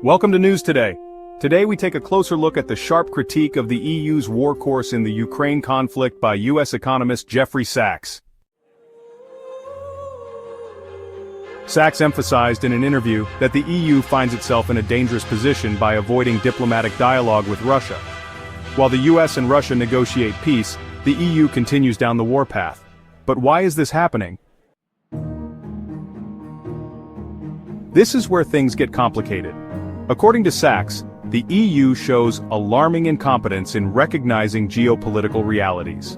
Welcome to News Today. Today we take a closer look at the sharp critique of the EU's war course in the Ukraine conflict by U.S. economist Jeffrey Sachs. Sachs emphasized in an interview that the EU finds itself in a dangerous position by avoiding diplomatic dialogue with Russia. While the US and Russia negotiate peace, the EU continues down the war path. But why is this happening? This is where things get complicated. According to Sachs, the EU shows alarming incompetence in recognizing geopolitical realities.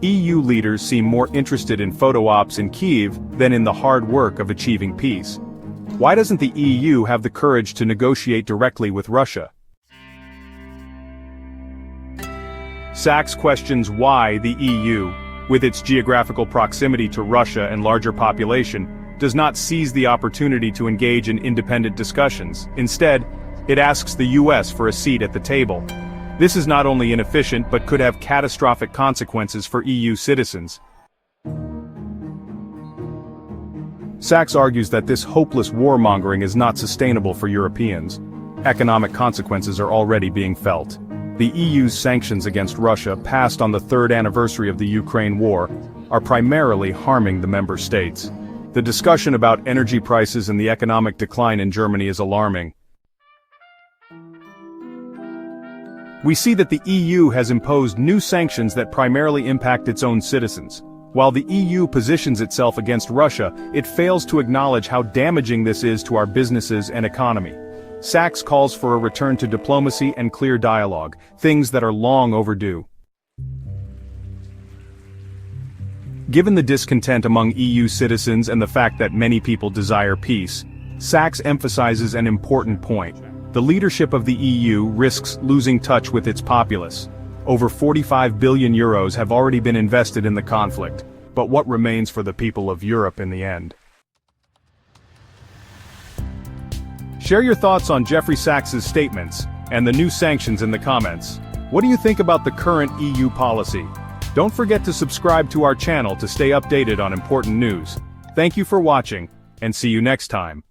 EU leaders seem more interested in photo ops in Kyiv than in the hard work of achieving peace. Why doesn't the EU have the courage to negotiate directly with Russia? Sachs questions why the EU, with its geographical proximity to Russia and larger population, does not seize the opportunity to engage in independent discussions. Instead, it asks the US for a seat at the table. This is not only inefficient but could have catastrophic consequences for EU citizens. Sachs argues that this hopeless warmongering is not sustainable for Europeans. Economic consequences are already being felt. The EU's sanctions against Russia, passed on the third anniversary of the Ukraine war, are primarily harming the member states. The discussion about energy prices and the economic decline in Germany is alarming. We see that the EU has imposed new sanctions that primarily impact its own citizens. While the EU positions itself against Russia, it fails to acknowledge how damaging this is to our businesses and economy. Sachs calls for a return to diplomacy and clear dialogue, things that are long overdue. Given the discontent among EU citizens and the fact that many people desire peace, Sachs emphasizes an important point. The leadership of the EU risks losing touch with its populace. Over 45 billion euros have already been invested in the conflict, but what remains for the people of Europe in the end? Share your thoughts on Jeffrey Sachs's statements and the new sanctions in the comments. What do you think about the current EU policy? Don't forget to subscribe to our channel to stay updated on important news. Thank you for watching, and see you next time.